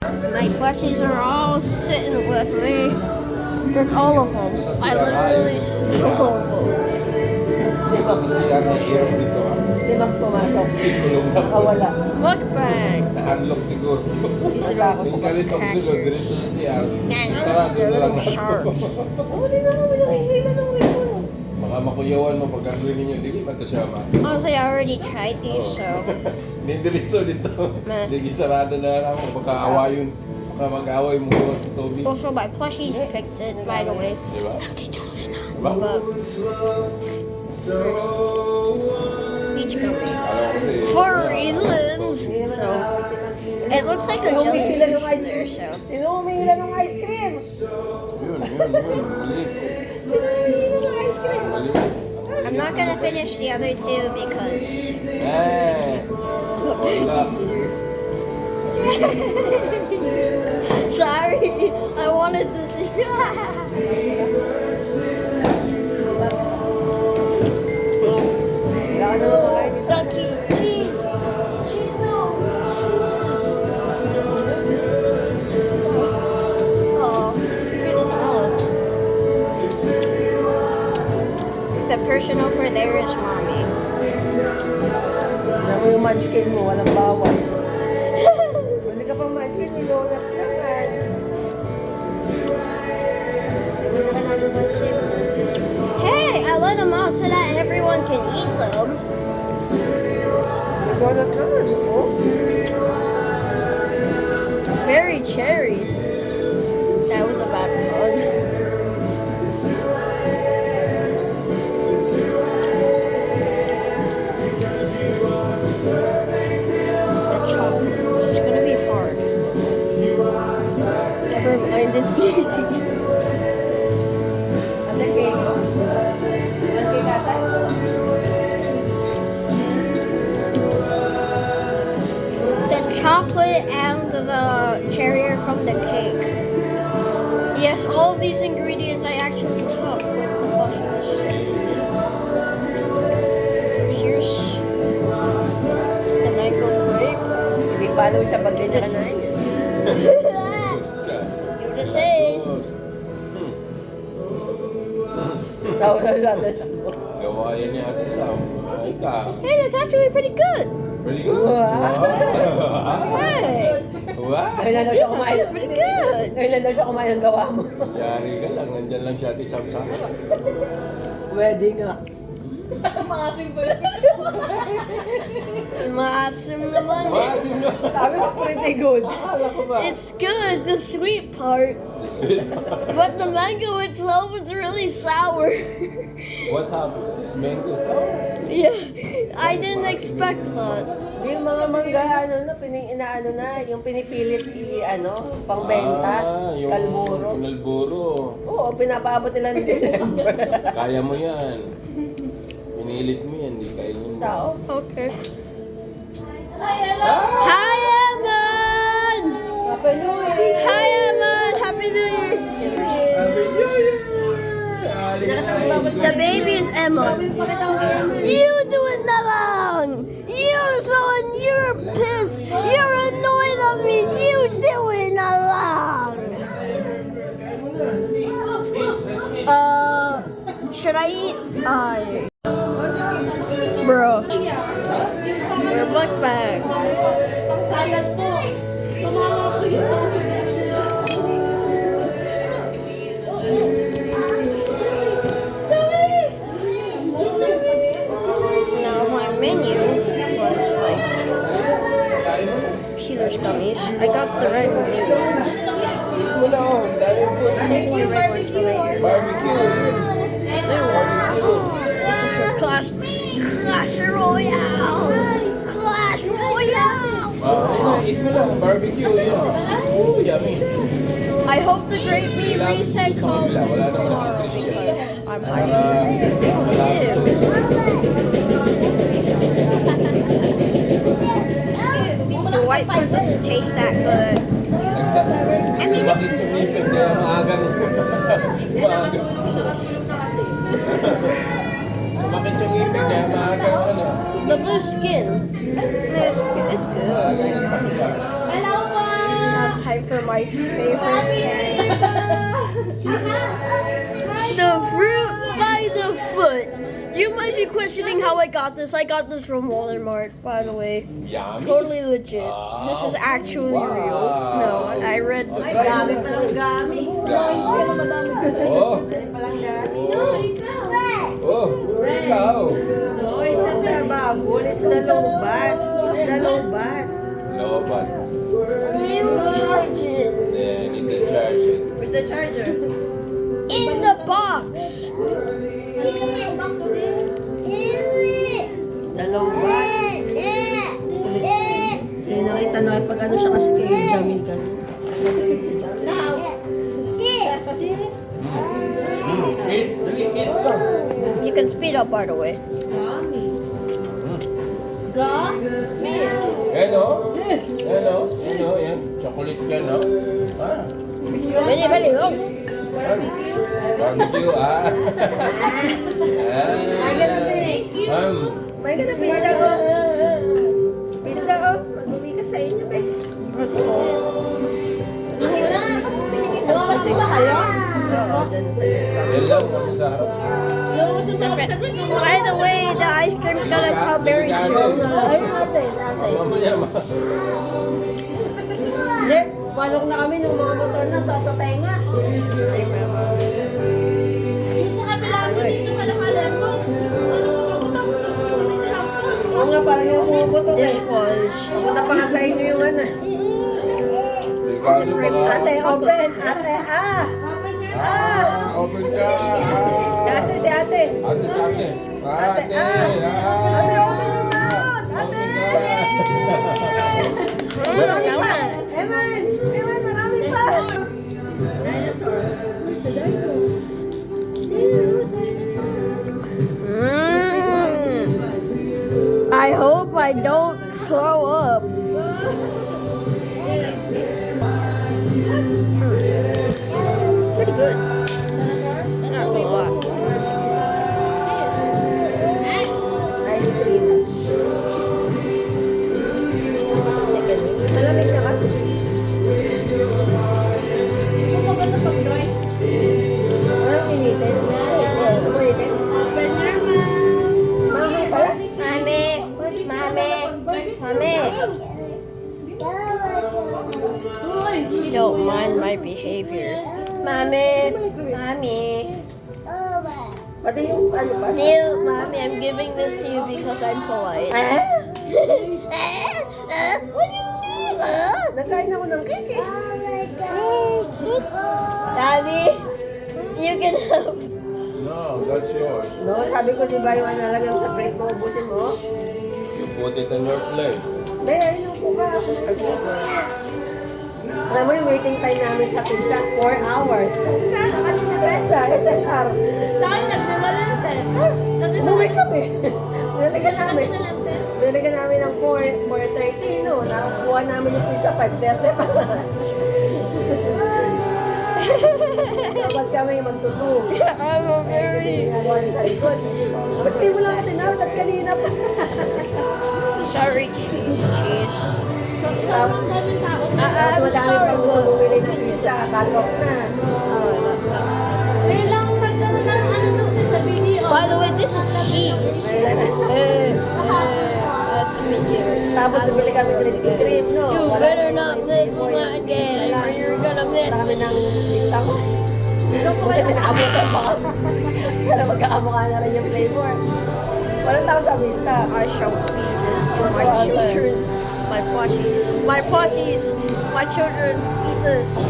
My plushies are all sitting with me. That's all of them. I literally all of them. Si Max pumasok. Nakawala. Mukbang. Na-unlock siguro. These are all Yung galit ako siguro, diretso sa CR. Sarado na lang ako. sharks. Hindi na kami nakihila ng rito. Baka makuyawan mo pag gagawin ninyo, dili ba ito siya ma? Honestly, I already tried these, so. Hindi diretso dito. Meh. Hindi sarado na lang ako. Baka awayon. Baka mag-away mo si Toby. Also, my plushies picked it, by the way. Di ba? But Diba? beach company. Alam ko kasi. For reasons. So, it looks like a Humihila ng jellyfish ice there, cream. so. Sino humihila ng ice cream? Yun. Mali. Sino humihila ng ice cream? Mali. I'm not gonna finish the other two because. Eh. Wala. Sorry, I wanted to see. Wala ka naman makain. Ducky, jeez. She's no. Jesus. Oh, you can smell it. The person over there is mommy. Alam mo yung munchkin mo, walang bawas. Wala ka pang munchkin, nilonat naman. Hindi ka namin munchkin. Hey, I let them out so that everyone can eat them. Nilonat naman, oh. Very cherry. That was a bad one. The chocolate. This is gonna be hard. Never mind, it's easy. Ano cake? Ano cake ata? The chocolate and the cherry are from the cake. Yes, all of these ingredients I actually took with the plushies. Here's the mango grape. Hindi pa alam siya pag ganyan ka na. Give it a taste. Tawag na natin. Gawain niya ate Sam. Ay ka. Hey, that's actually pretty good. Pretty good. Wow. Hey, Wow. Ngayon lang daw this siya is kumain. actually pretty good. Ngayon lang daw siya kumain ng gawa mo. Yari ka lang. Nandyan lang siya ate Sam sa akin. Wedding nga. Maasim naman. Maasim nyo. Sabi ko pretty good. Akala ko ba? It's good, the sweet part. But the mango itself is really sour. What happened? It's mango sour? Yeah, I didn't expect that. Di yung mga mangga, ano na, inaano na, yung pinipilit pangbenta, yung kalburo. Kalburo. Oo, pinapaabot nila ng December. Kaya mo yan. Pinilit mo yan. Di kaya mo. Tao. Okay. Hi, Evan! Happy New Year! Hi, Evan! Happy New Year! The baby is Emma. You doing that wrong! You're you're pissed! You're annoyed at me! You doing that wrong! Should I eat? Bro. We're mukbang. Now my menu was like Peeler's gummies. I got the red one. Save the red one till later. Barbecue. This is for Clash Royale! Clash Royale! Eat mo lang. Barbecue. Oh, yummy. I hope the Great Meat Reset comes tomorrow because I'm hyped. The white one doesn't taste that good. I mean, Bakit tumipid kaya maaga? Maaga. Sumakit yung ipin kaya maaga ano. the blue skin. It's good. Maaga yung pahiya. I'm time for my favorite candy. The fruit by the foot. You might be questioning how I got this. I got this from Walmart, by the way. Yummy. Totally legit. This is actually real. No, I read the title. Oh. Oh. Ikaw. No, it's not the bagol. It's the lobat. It's the lobat. Lobat. Legit. Then you need to charge it. Where's the charger? In the box. The lobat. Eh, nakita na pag ano siya kasi kay Jamil ka. Eat. Dali, eat ka. You can speed up, by the way. Ano? Ano? Ano? Yan. Chocolate yan, no? Ah. Very, very long. Barbecue, ah. May gana pizza ko. Pizza ko. Mag-uwi ka sa inyo, guys. Oo, dyan sa Yan lang, kami sa harap. By the way, the ice cream's gonna come very soon. Ayun natin, natin. Mamaya, Hindi, walok na kami ng mga motor na sa tenga. Oo nga, parang yung pumuputok eh. This was Punta pa nga sa inyo yung ano. Ricardo, baka. Ate, open. Ate, Open ka. Ate, si ate. Ate, ate. Ate, Ate, open your mouth. Ate. Marami pa. Eman, Eman, marami pa. Dinosaur. Where's the dinosaur? I hope I don't throw up. Pretty good. Not really a lot. Ice cream. Chicken. Malamig na kasi. Walang initin. Umitin. Mahal pala. Mommy, mommy, mommy. Don't mind my behavior. Mommy, mommy. Pati yung ano pa. You, mommy, I'm giving this to you because I'm polite. What do you mean? Nagkain ako ng cake eh. Daddy, you can have. No, that's yours. No, sabi ko di ba yung nalagay mo sa plate mo, ubusin mo? You put it on your plate. Hindi, ayun yung kuka. Alam mo yung waiting time namin sa pizza, 4 hours. Sa SNR. Umuwi kami. Nilagyan namin ng 4:30, no? Nakakuha namin yung pizza, 5:30 pa. Tapos kami magtutug. I'm a very Ginagawa niyo sa likod. Ba't di mo lang tinawag at kanina pa? sorry, cheese. Tapos madami pang bumili ng pizza, kalok na. By the way, this is cheese. That's medium. Tapos bumili kami ng Krispy Kreme, no? You Wala better nang not may miss flavor one yung again, or you're gonna Wala kami miss. ng lista ko. Hindi ko kayo pinakaabot ka pa. Kaya magkakamukha na rin yung flavor. Walang tao sa lista. I shall feed this to my children, my plushies, my children. Eat this.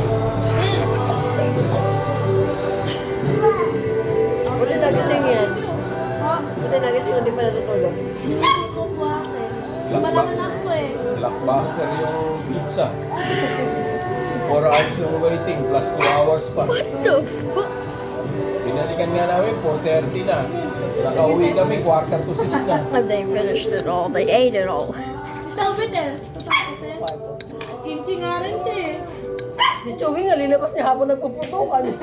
Buti nagising yan. Buti nagising, hindi pa natutulog. Blockbuster yung pizza. 4 hours yung waiting, plus 2 hours pa. What the fuck? Binalikan nga namin, 4:30 na. Nakauwi kami, 5:45 na. And they finished it all. They ate it all. Si Chewy nga, linabas niya hapon nagpuputukan.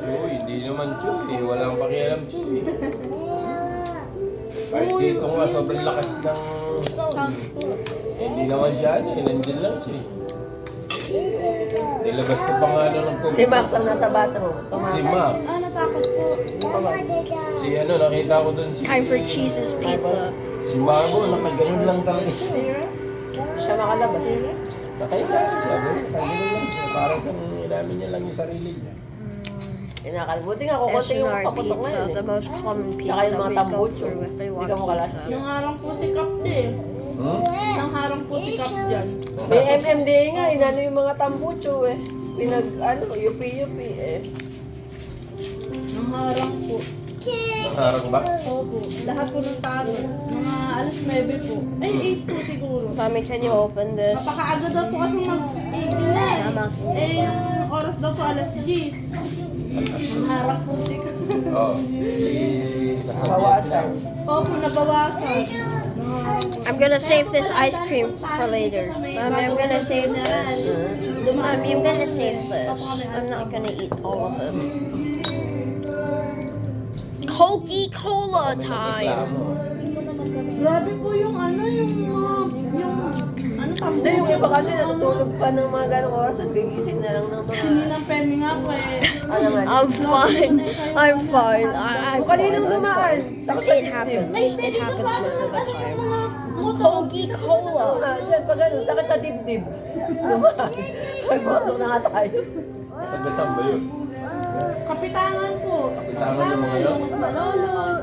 Uy, hindi naman Chewy. Walang pakialam Chewy. Kahit dito nga, sobrang lakas ng sound. Hindi naman siya, nandiyan lang siya. Nilabas ko pa nga ano ng Si Max ang nasa bathroom. Si Tumakay. Max. Natakot po. Si ano, nakita ko dun si... Time for Cheese's Pizza. Si Margo, nakaganon lang talaga siya. Siya makalabas. Nakailangan siya, nakaganon lang siya. Parang siyang inamin niya lang yung sarili niya. Kinakalimutin nga, kukunti yung SNR paputok pizza, ngayon the eh. most common pizza Tsaka yung mga we go tambucho. through if we Hindi want ka makalas. pizza. Nang harang po si Kap eh. Hmm? Nang harang po si Kap dyan. May MMDA nga, inano yung mga tambucho eh. Pinag, ano, UP eh. Nang harang po. Nakarang ba? Opo. Lahat po ng tao. Mga alas 9 po. Ay, 8 po siguro. Mommy, can you open this? Napakaaga daw po kasi mag-8 na eh. Tama. Eh, yung oras daw po alas 10. Nang harang po si Kap. Oo. Bawasan. Opo, nabawasan. I'm gonna save this ice cream for later. Mommy, I'm gonna save this. Mommy, I'm gonna save this. I'm not gonna eat all of it. Coca-Cola time. Grabe po yung ano, yung ano tambo. Hindi, yung iba kasi natutulog pa ng mga ganong oras, tapos gigising na lang ng mga... Hindi ng Femi nga po eh. Ano man. I'm fine. I'm fine. I'm Kung kaninang fine. dumaan, sakit sa It dibdib. happens. It happens most of the time. Oo Coca-Cola. nga, dyan, pag ano, sakit sa dibdib. Dumaan. Ay, bosok na nga tayo. Pagkasam ba yun? Kapitangan po. Kapitangan yung mga yun? Mas malolos.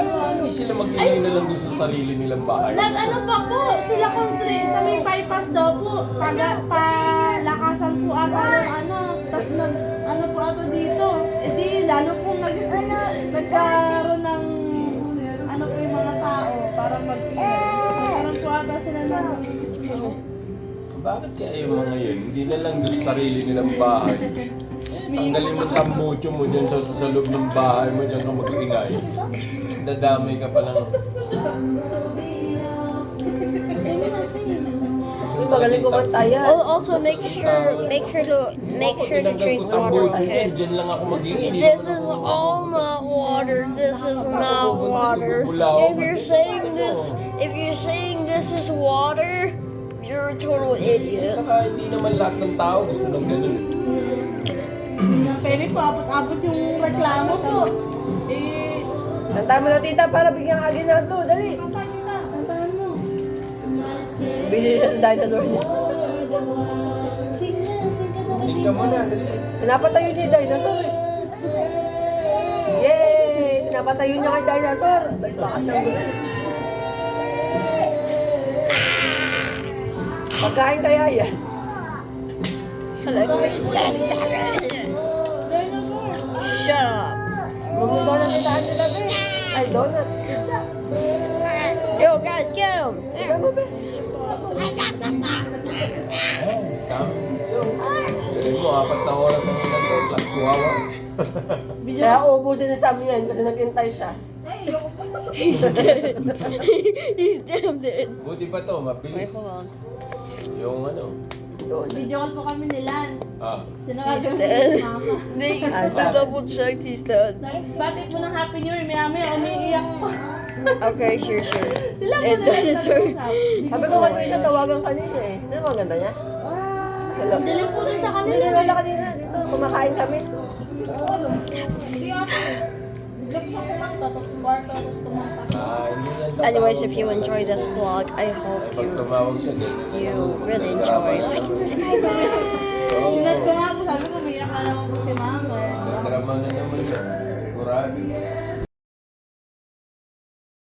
Hindi sila mag-ingay na lang doon sa sarili nilang bahay. Nag-ano pa po, sila konsre, sa may bypass daw po, palakasan po ata ng ano, tapos ano po ata dito. E di, lalo pong nagkaroon ng ano po yung mga tao, para nagkaroon po ata sila ng Bakit kaya yung mga yun? Hindi na lang doon sa sarili nilang bahay. Tanggalin mo ang tambucho mo dyan sa loob ng bahay mo, dyan ka mag-ingay. Dadamay ka pa lang. Uy, magaling kumanta yan. Also, make sure to drink water. Okay. Dyan lang ako mag-ingay. This is all not water. This is not water. If you're saying this is water, you're a total idiot. Saka hindi naman lahat ng tao gusto ng ganun. Pwede po, abot-abot yung reklamo po. Eh, Kantahan mo na tita para bigyan ka agad na ito. Dali. kantahan mo. Bili siya ng dinosaur niya. Sing na daw. Sing ka muna, dali. Pinapatayo niya yung dinosaur eh. Yay! Pinapatayo niya kay dinosaur. Bakas ng gulo. Pagkain kaya yan. Shut up. Bumulong na kitaan nila be. Ay, donut. Yo, guys, get him. Ano ba? Dali mo, 4 na oras ang inanto, plus 2 hours. Kaya uubusin ni Sam yan kasi naghintay siya. He's dead. He's damn dead. Buti pa to, Wait, mabilis. hold on. Yung ano, Video call po kami ni Lance. Tinawagan He's po dead. si Mama. They double checked. He's dead. Bati po ng Happy New Year, maya umiiyak po. Okay, sure. Sila po And na lang dinosaur. Sabi ko kanina siya tawagan kanina eh. Sino mo ganda niya? Hello. Dilim po rin sa Hindi kanila. wala kanina. Dito, kumakain kami. Hindi ate. Bigla po siya kumanta, tapos bar ka, tapos kumanta. hindi yan tatawag. Anyways, if you enjoy this vlog, I hope Pag tumawag siya din. you really enjoy. Like and subscribe. Sinat ko nga po, sabi ko, umiiyak na naman po si Mama. Drama na naman yun. Kurado.